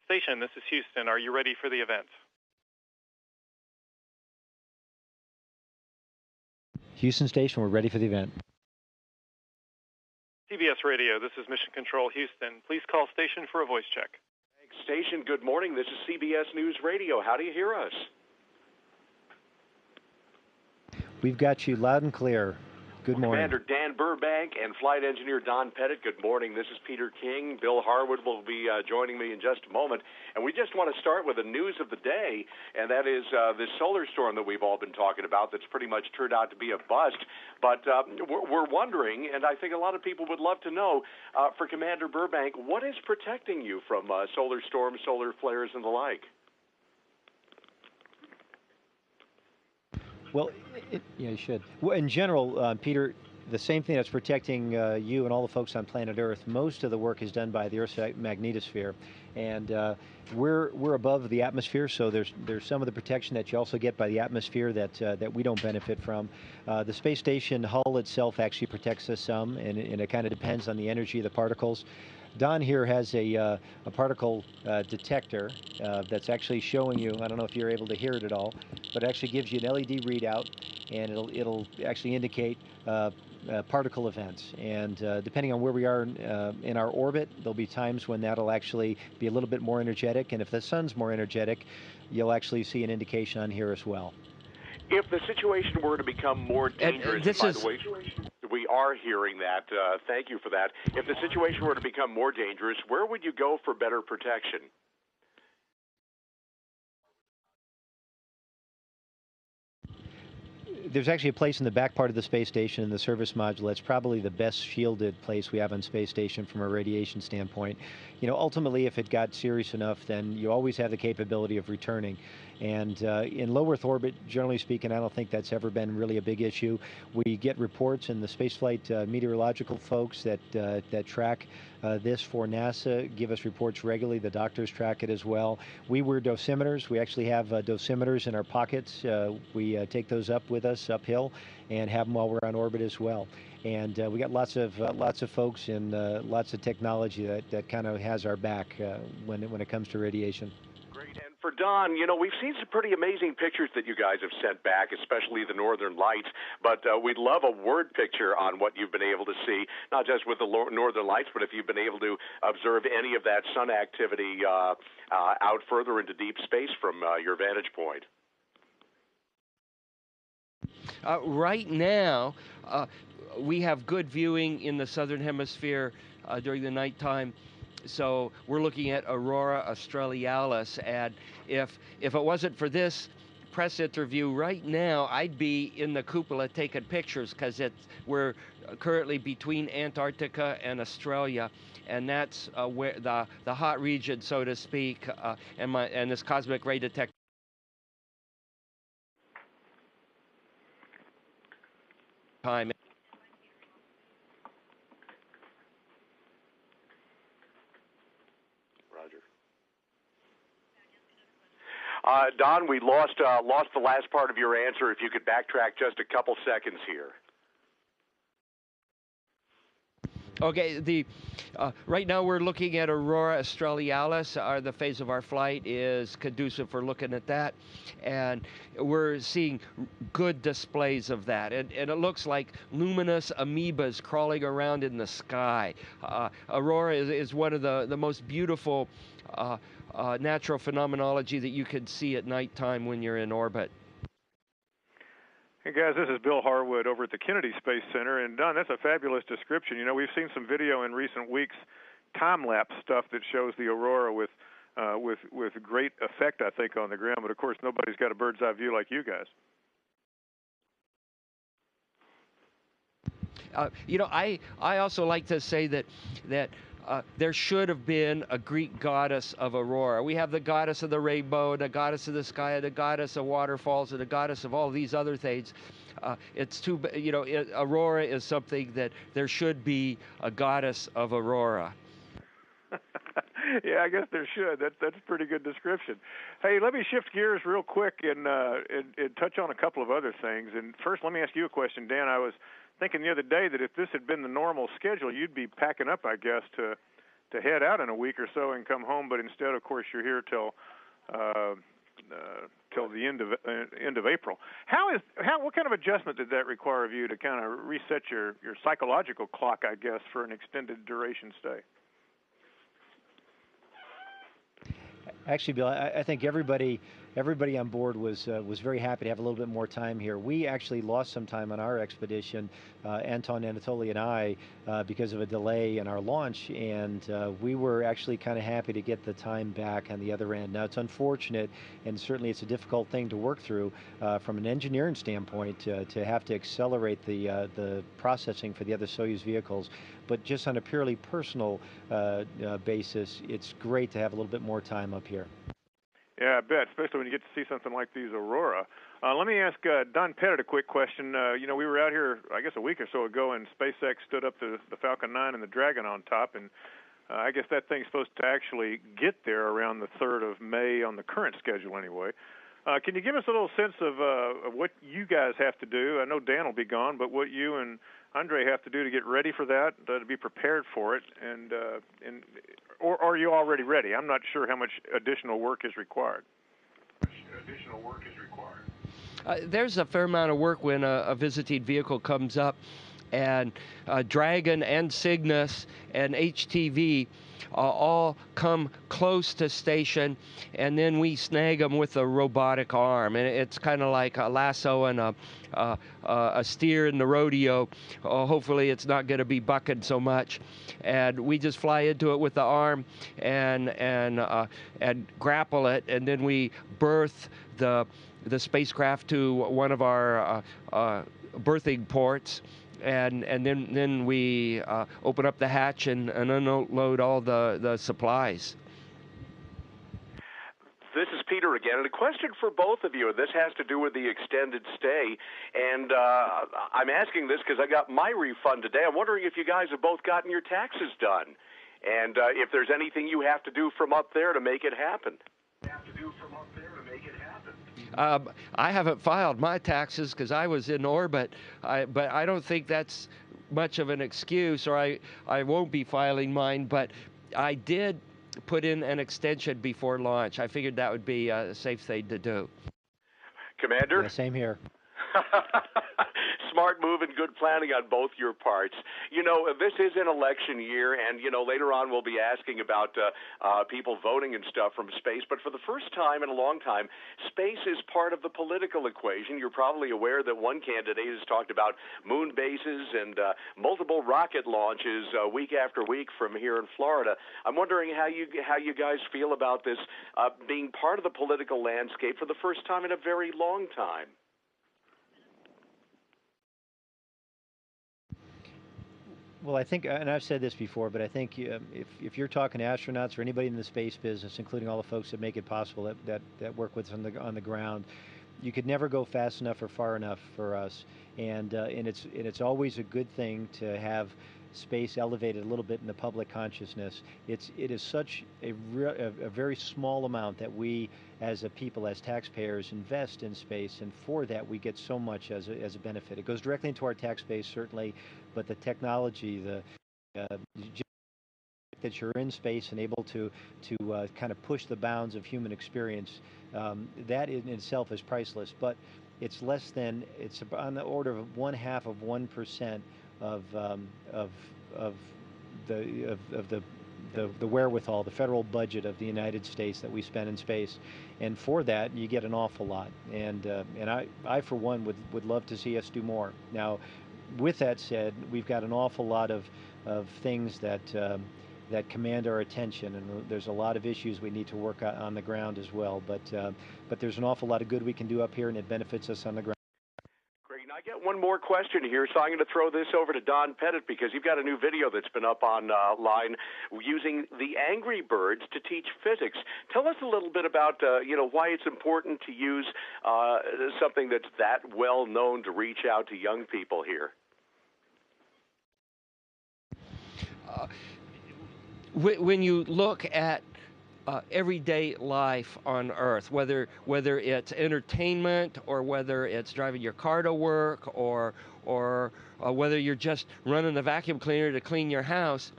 Station, this is Houston. Are you ready for the event? Houston Station, we're ready for the event. CBS Radio, this is Mission Control Houston. Please call station for a voice check. Station, good morning. This is CBS News Radio. How do you hear us? We've got you loud and clear. Good morning. Commander Dan Burbank and Flight Engineer Don Pettit, good morning. This is Peter King. Bill Harwood will be joining me in just a moment. And we just want to start with the news of the day, and that is this solar storm that we've all been talking about that's pretty much turned out to be a bust. But we're wondering, and I think a lot of people would love to know, for Commander Burbank, what is protecting you from solar storms, solar flares, and the like? Well, yeah, you should. Well, in general, Peter, the same thing that's protecting you and all the folks on planet Earth. Most of the work is done by the Earth's magnetosphere, and we're above the atmosphere. So there's some of the protection that you also get by the atmosphere that we don't benefit from. The space station hull itself actually protects us some, and it kind of depends on the energy of the particles. Don here has a particle detector that's actually showing you, I don't know if you're able to hear it at all, but it actually gives you an LED readout, and it'll actually indicate particle events. And depending on where we are in our orbit, there'll be times when that'll actually be a little bit more energetic, and if the sun's more energetic, you'll actually see an indication on here as well. If the situation were to become more dangerous, by the way, we are hearing that. Thank you for that. If the situation were to become more dangerous, where would you go for better protection? There's actually a place in the back part of the space station in the service module that's probably the best shielded place we have on space station from a radiation standpoint. You know, ultimately, if it got serious enough, then you always have the capability of returning. And in low Earth orbit, generally speaking, I don't think that's ever been really a big issue. We get reports, and the spaceflight meteorological folks that track this for NASA give us reports regularly. The doctors track it as well. We wear dosimeters. We actually have dosimeters in our pockets. We take those up with us uphill and have them while we're on orbit as well. And we got lots of folks and lots of technology that kind of has our back when it comes to radiation. Great. And for Don, you know, we've seen some pretty amazing pictures that you guys have sent back, especially the Northern Lights, but we'd love a word picture on what you've been able to see, not just with the Northern Lights, but if you've been able to observe any of that sun activity out further into deep space from your vantage point. Right now, we have good viewing in the southern hemisphere during the nighttime. So we're looking at Aurora Australis, and if it wasn't for this press interview right now, I'd be in the cupola taking pictures, because we're currently between Antarctica and Australia, and that's where the hot region, so to speak, and this cosmic ray detector. Time. Don, we lost the last part of your answer. If you could backtrack just a couple seconds here. Okay, right now we're looking at Aurora Australis. The phase of our flight is conducive for looking at that, and we're seeing good displays of that. And it looks like luminous amoebas crawling around in the sky. Aurora is one of the most beautiful natural phenomenology that you can see at nighttime when you're in orbit. Hey guys, this is Bill Harwood over at the Kennedy Space Center, and Don, that's a fabulous description. You know, we've seen some video in recent weeks, time-lapse stuff that shows the aurora with great effect, I think, on the ground. But of course, nobody's got a bird's eye view like you guys. You know, I also like to say that there should have been a Greek goddess of Aurora. We have the goddess of the rainbow, the goddess of the sky, the goddess of waterfalls, and the goddess of all these other things. It's too, you know, Aurora is something that there should be a goddess of Aurora. Yeah, I guess there should. That's a pretty good description. Hey, let me shift gears real quick and touch on a couple of other things. And first, let me ask you a question, Dan. I was thinking the other day that if this had been the normal schedule, you'd be packing up, I guess, to head out in a week or so and come home, but instead, of course, you're here till the end of April. What kind of adjustment did that require of you to kind of reset your psychological clock, I guess, for an extended duration stay? Actually, Bill, I think everybody on board was very happy to have a little bit more time here. We actually lost some time on our expedition, Anton, Anatoly, and I, because of a delay in our launch, and we were actually kind of happy to get the time back on the other end. Now, it's unfortunate, and certainly it's a difficult thing to work through from an engineering standpoint to have to accelerate the processing for the other Soyuz vehicles. But just on a purely personal basis, it's great to have a little bit more time up here. Yeah, I bet, especially when you get to see something like these Aurora. Let me ask Don Pettit a quick question. We were out here, I guess, a week or so ago, and SpaceX stood up the Falcon 9 and the Dragon on top, and I guess that thing's supposed to actually get there around the 3rd of May on the current schedule anyway. Can you give us a little sense of what you guys have to do? I know Dan will be gone, but what you and Andre have to do to get ready for that, to be prepared for it, or are you already ready? I'm not sure how much additional work is required. There's a fair amount of work when a visiting vehicle comes up, and Dragon and Cygnus and HTV all come close to station, and then we snag them with a robotic arm, and it's kind of like a lasso and a steer in the rodeo. Hopefully it's not going to be bucking so much, and we just fly into it with the arm and grapple it, and then we berth the spacecraft to one of our berthing ports. And then we open up the hatch and unload all the supplies. This is Peter again, and a question for both of you. This has to do with the extended stay, and I'm asking this because I got my refund today. I'm wondering if you guys have both gotten your taxes done, and if there's anything you have to do from up there to make it happen. I haven't filed my taxes because I was in orbit, but I don't think that's much of an excuse, or I won't be filing mine, but I did put in an extension before launch. I figured that would be a safe thing to do. Commander? Yeah, same here. Smart move and good planning on both your parts. This is an election year, and, later on we'll be asking about people voting and stuff from space. But for the first time in a long time, space is part of the political equation. You're probably aware that one candidate has talked about moon bases and multiple rocket launches week after week from here in Florida. I'm wondering how you guys feel about this being part of the political landscape for the first time in a very long time. Well, I think, and I've said this before, but I think if you're talking to astronauts or anybody in the space business, including all the folks that make it possible that work with us on the ground, you could never go fast enough or far enough for us, and it's always a good thing to have space elevated a little bit in the public consciousness. It is such a very small amount that we, as a people, as taxpayers, invest in space, and for that we get so much as a benefit. It goes directly into our tax base, certainly, but the technology, that you're in space and able to kind of push the bounds of human experience, that in itself is priceless. But it's on the order of 0.5% of the wherewithal, the federal budget of the United States that we spend in space, and for that you get an awful lot. And I for one would love to see us do more. Now, with that said, we've got an awful lot of things that command our attention, and there's a lot of issues we need to work on the ground as well. But there's an awful lot of good we can do up here, and it benefits us on the ground. I get one more question here, so I'm going to throw this over to Don Pettit because you've got a new video that's been up online using the Angry Birds to teach physics. Tell us a little bit about why it's important to use something that's that well known to reach out to young people here. When you look at everyday life on Earth, whether it's entertainment or whether it's driving your car to work or whether you're just running the vacuum cleaner to clean your house,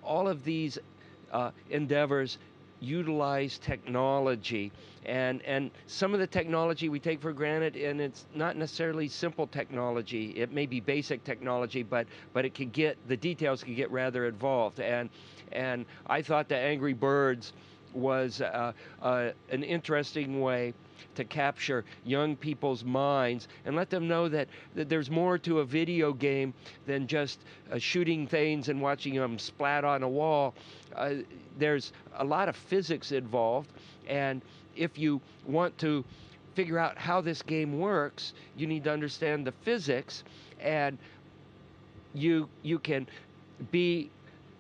all of these endeavors utilize technology, and some of the technology we take for granted, and it's not necessarily simple technology. It may be basic technology, but it can get, the details can get rather involved. And I thought the Angry Birds was an interesting way to capture young people's minds and let them know that there's more to a video game than just shooting things and watching them splat on a wall. There's a lot of physics involved, and if you want to figure out how this game works, you need to understand the physics, and you can be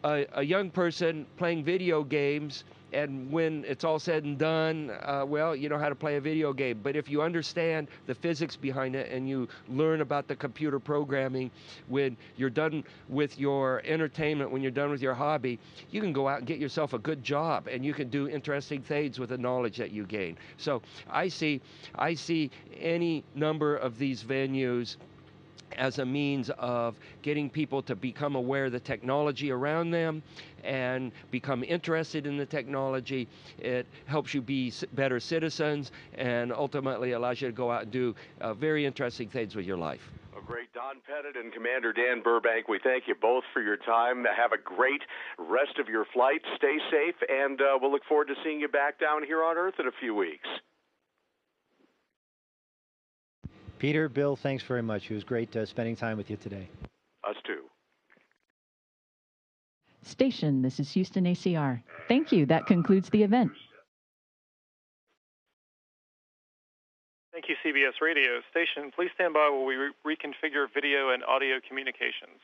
a young person playing video games, and when it's all said and done, well, you know how to play a video game. But if you understand the physics behind it and you learn about the computer programming, when you're done with your entertainment, when you're done with your hobby, you can go out and get yourself a good job, and you can do interesting things with the knowledge that you gain. So I see any number of these venues as a means of getting people to become aware of the technology around them and become interested in the technology. It helps you be better citizens and ultimately allows you to go out and do very interesting things with your life. Great. Don Pettit and Commander Dan Burbank, we thank you both for your time. Have a great rest of your flight. Stay safe, and we'll look forward to seeing you back down here on Earth in a few weeks. Peter, Bill, thanks very much. It was great spending time with you today. Us too. Station, this is Houston ACR. Thank you. That concludes the event. Thank you, CBS Radio. Station, please stand by while we reconfigure video and audio communications.